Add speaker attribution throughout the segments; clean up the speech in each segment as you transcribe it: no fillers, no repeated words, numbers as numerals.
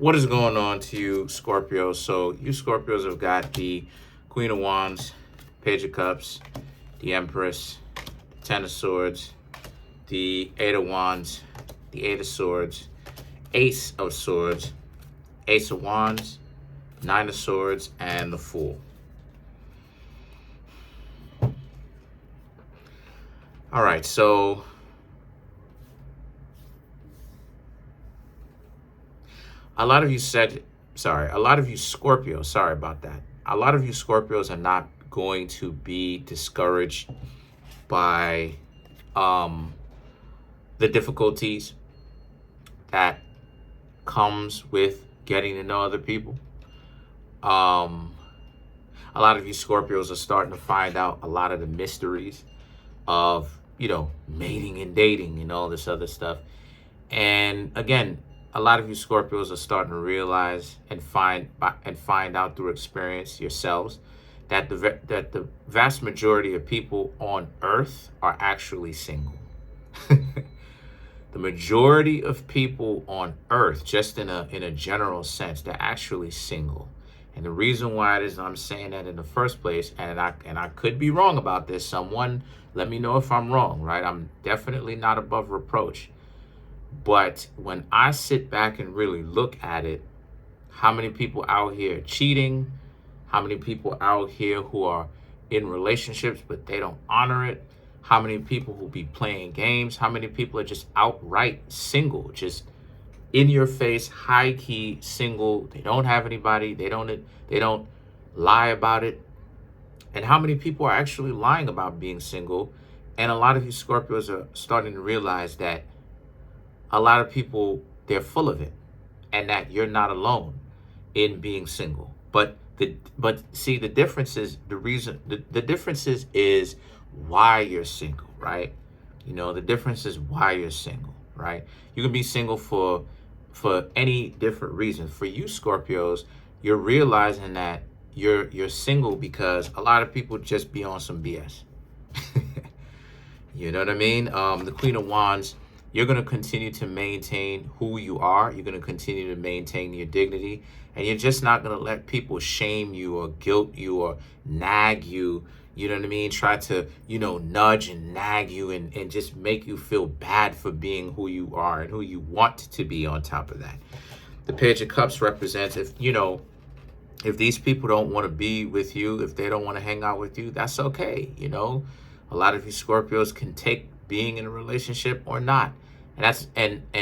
Speaker 1: What is going on to you, Scorpio? So you Scorpios have got the Queen of Wands, Page of Cups, the Empress, Ten of Swords, the Eight of Wands, the Eight of Swords, Ace of Swords, Ace of Wands, Nine of Swords, and the Fool. All right, so a lot of you Scorpios, sorry about that. A lot of you Scorpios are not going to be discouraged by the difficulties that comes with getting to know other people. A lot of you Scorpios are starting to find out a lot of the mysteries of, mating and dating and all this other stuff. And again, a lot of you Scorpios are starting to realize and find out through experience yourselves that the vast majority of people on Earth are actually single. The majority of people on Earth, just in a general sense, they're actually single. And the reason why it is I'm saying that in the first place, and I could be wrong about this. Someone let me know if I'm wrong, right? I'm definitely not above reproach. But when I sit back and really look at it, how many people out here cheating, how many people out here who are in relationships but they don't honor it, how many people who be playing games, how many people are just outright single, just in your face, high key single, they don't have anybody, they don't lie about it. And how many people are actually lying about being single? And a lot of you Scorpios are starting to realize that a lot of people, they're full of it, and that you're not alone in being single. But see, the difference is the difference is why you're single, right? The difference is why you're single, right? You can be single for any different reasons. For you Scorpios, you're realizing that you're single because a lot of people just be on some BS. You know what I mean? The Queen of Wands, you're going to continue to maintain who you are. You're going to continue to maintain your dignity. And you're just not going to let people shame you or guilt you or nag you. You know what I mean? Try to, nudge and nag you and just make you feel bad for being who you are and who you want to be on top of that. The Page of Cups represents if these people don't want to be with you, if they don't want to hang out with you, that's okay. A lot of you Scorpios can take being in a relationship or not. And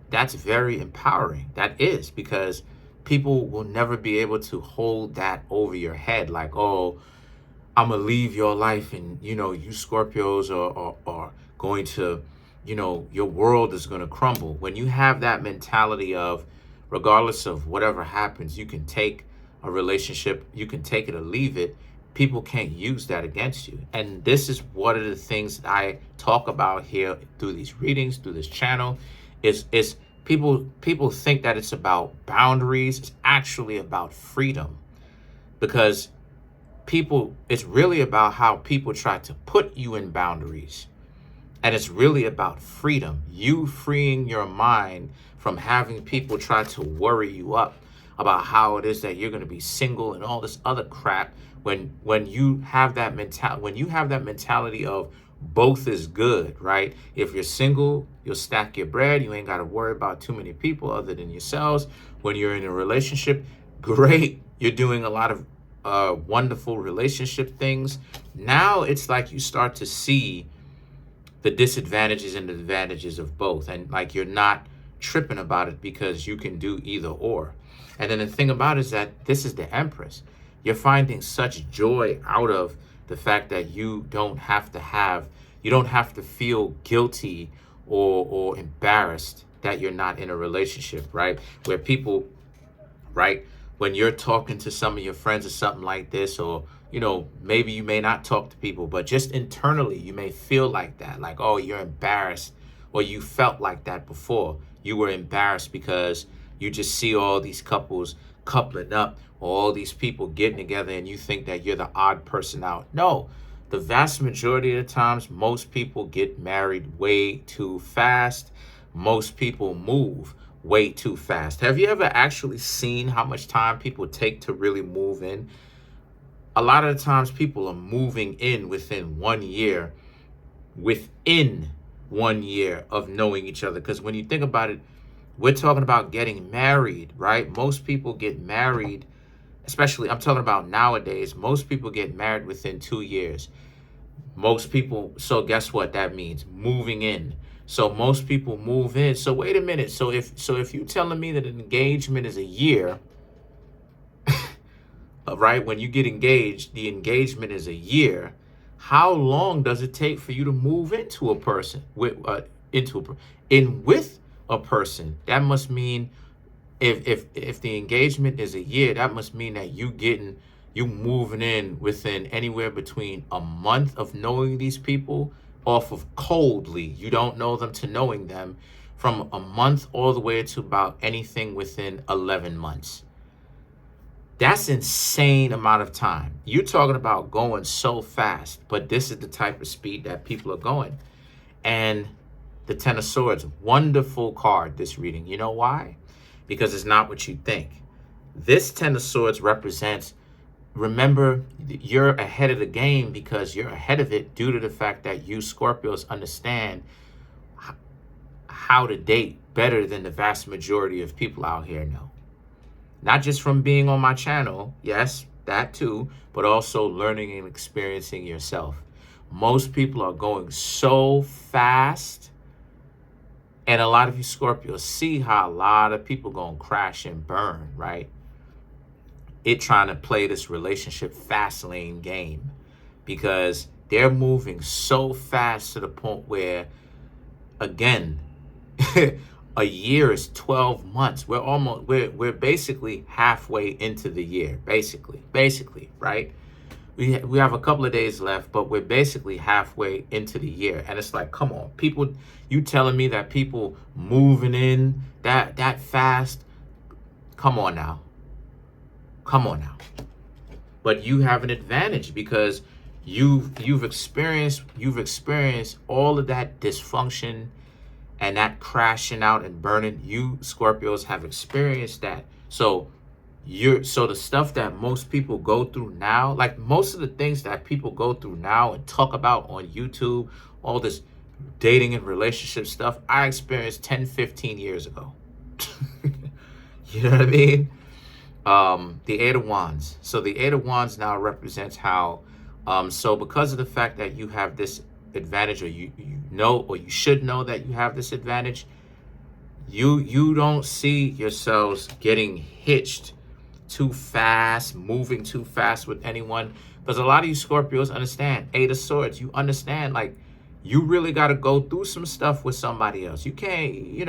Speaker 1: that's very empowering. That is, because people will never be able to hold that over your head. Like, oh, I'm going to leave your life and, you Scorpios are going to, your world is going to crumble. When you have that mentality of, regardless of whatever happens, you can take a relationship, you can take it or leave it, people can't use that against you. And this is one of the things that I talk about here through these readings, through this channel, is people think that it's about boundaries. It's actually about freedom, because it's really about how people try to put you in boundaries. And it's really about freedom, you freeing your mind from having people try to worry you up about how it is that you're going to be single and all this other crap. When you have that mentality of both is good, right? If you're single, you'll stack your bread. You ain't got to worry about too many people other than yourselves. When you're in a relationship, great. You're doing a lot of wonderful relationship things. Now it's like you start to see the disadvantages and the advantages of both. And like you're not tripping about it because you can do either or. And then the thing about it is that this is the Empress. You're finding such joy out of the fact that you don't have to feel guilty or embarrassed that you're not in a relationship, right? Where people, right, when you're talking to some of your friends or something like this, or, maybe you may not talk to people, but just internally, you may feel like that, like, oh, you're embarrassed, or you felt like that before. You were embarrassed because you just see all these couples coupling up, all these people getting together, and you think that you're the odd person out. No, the vast majority of the times, most people get married way too fast. Most people move way too fast. Have you ever actually seen how much time people take to really move in? A lot of the times people are moving in within 1 year, within 1 year of knowing each other. Because when you think about it, we're talking about getting married, right? Most people get married, especially I'm talking about nowadays, most people get married within 2 years. Most people, so guess what that means? Moving in. So most people move in. So wait a minute. So if you're telling me that an engagement is a year, right? When you get engaged, the engagement is a year. How long does it take for you to move into a person with a person? That must mean if the engagement is a year, that must mean that you moving in within anywhere between a month of knowing these people off of coldly. You don't know them to knowing them, from a month all the way to about anything within 11 months. That's insane amount of time. You're talking about going so fast, but this is the type of speed that people are going. And the Ten of Swords, wonderful card, this reading. You know why? Because it's not what you think. This Ten of Swords represents, remember, you're ahead of the game because you're ahead of it due to the fact that you Scorpios understand how to date better than the vast majority of people out here know. Not just from being on my channel, yes, that too, but also learning and experiencing yourself. Most people are going so fast, and a lot of you Scorpios see how a lot of people going to crash and burn, right? It trying to play this relationship fast lane game because they're moving so fast to the point where, again, a year is 12 months. We're basically halfway into the year, basically, right? We have a couple of days left, but we're basically halfway into the year. And it's like, come on, people, you telling me that people moving in that fast? Come on now. But you have an advantage because you've experienced all of that dysfunction and that crashing out and burning. You Scorpios have experienced that. So the stuff that most people go through now, like most of the things that people go through now and talk about on YouTube, all this dating and relationship stuff, I experienced 10, 15 years ago. You know what I mean? The Eight of Wands. So the Eight of Wands now represents how, so because of the fact that you have this advantage, or you know, or you should know that you have this advantage, you don't see yourselves getting hitched too fast, moving too fast with anyone, because a lot of you Scorpios understand Eight of Swords. You understand, like, you really got to go through some stuff with somebody else. You can't, you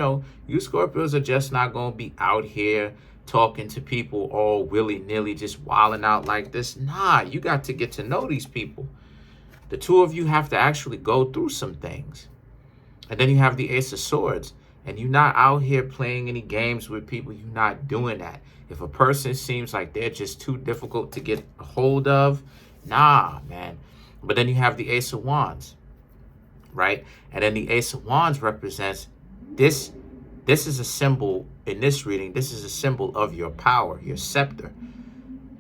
Speaker 1: Scorpios are just not going to be out here talking to people all willy-nilly, just wilding out like this. Nah, you got to get to know these people. The two of you have to actually go through some things. And then you have the Ace of Swords. And you're not out here playing any games with people. You're not doing that. If a person seems like they're just too difficult to get a hold of, nah, man. But then you have the Ace of Wands, right? And then the Ace of Wands represents this. This is a symbol in this reading. This is a symbol of your power, your scepter,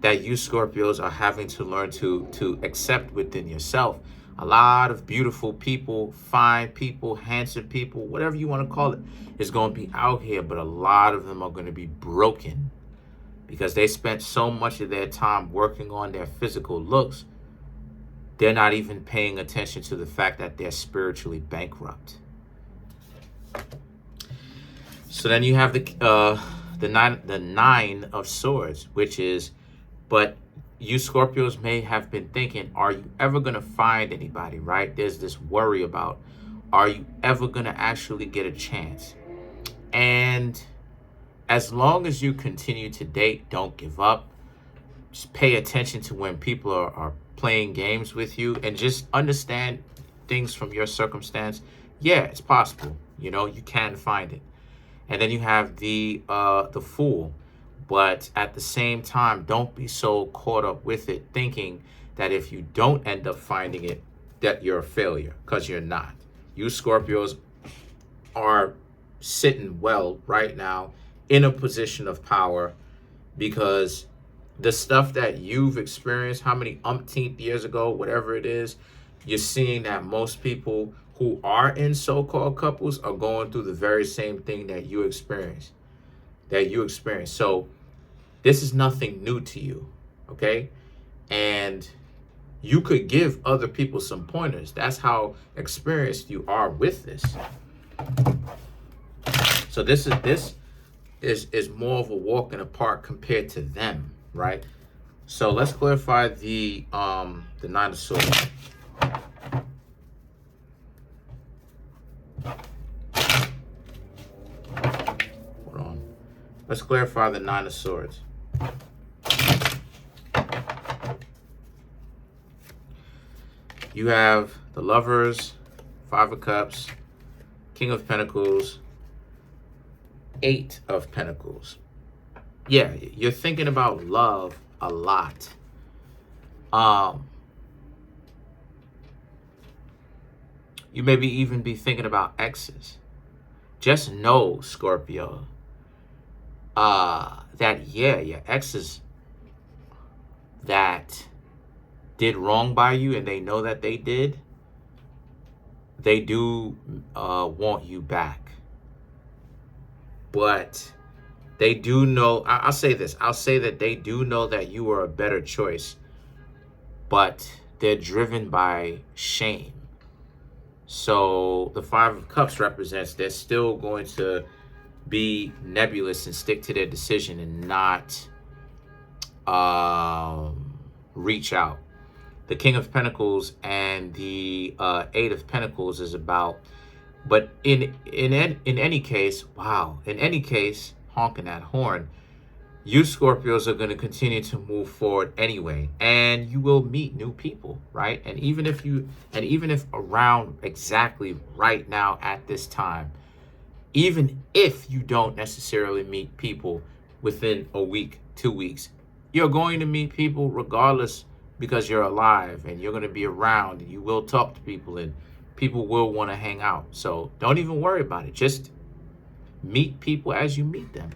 Speaker 1: that you Scorpios are having to learn to accept within yourself. A lot of beautiful people, fine people, handsome people, whatever you want to call it, is going to be out here, but a lot of them are going to be broken because they spent so much of their time working on their physical looks. They're not even paying attention to the fact that they're spiritually bankrupt. So then you have the Nine of Swords, which is, but you Scorpios may have been thinking, are you ever going to find anybody, right? There's this worry about, are you ever going to actually get a chance? And as long as you continue to date, don't give up. Just pay attention to when people are playing games with you and just understand things from your circumstance. Yeah, it's possible. You can find it. And then you have the Fool. But at the same time, don't be so caught up with it, thinking that if you don't end up finding it, that you're a failure, because you're not. You Scorpios are sitting well right now in a position of power, because the stuff that you've experienced, how many umpteenth years ago, whatever it is, you're seeing that most people who are in so-called couples are going through the very same thing that you experienced. So this is nothing new to you, okay? And you could give other people some pointers. That's how experienced you are with this. So this is more of a walk in the park compared to them, right? So let's clarify the Nine of Swords. Hold on. Let's clarify the Nine of Swords. You have the Lovers, Five of Cups, King of Pentacles, Eight of Pentacles. Yeah, you're thinking about love a lot. You maybe even be thinking about exes. Just know, Scorpio, that your exes that did wrong by you, and they know that they did, they do want you back. But they do know, I'll say this, I'll say that they do know that you are a better choice, but they're driven by shame. So the Five of Cups represents they're still going to be nebulous and stick to their decision and not reach out. The King of Pentacles and the Eight of Pentacles is about, but in any case, honking that horn, you Scorpios are going to continue to move forward anyway, and you will meet new people, right? And even if around exactly right now at this time, even if you don't necessarily meet people within a week, 2 weeks, you're going to meet people regardless, because you're alive and you're going to be around and you will talk to people and people will want to hang out. So don't even worry about it. Just meet people as you meet them.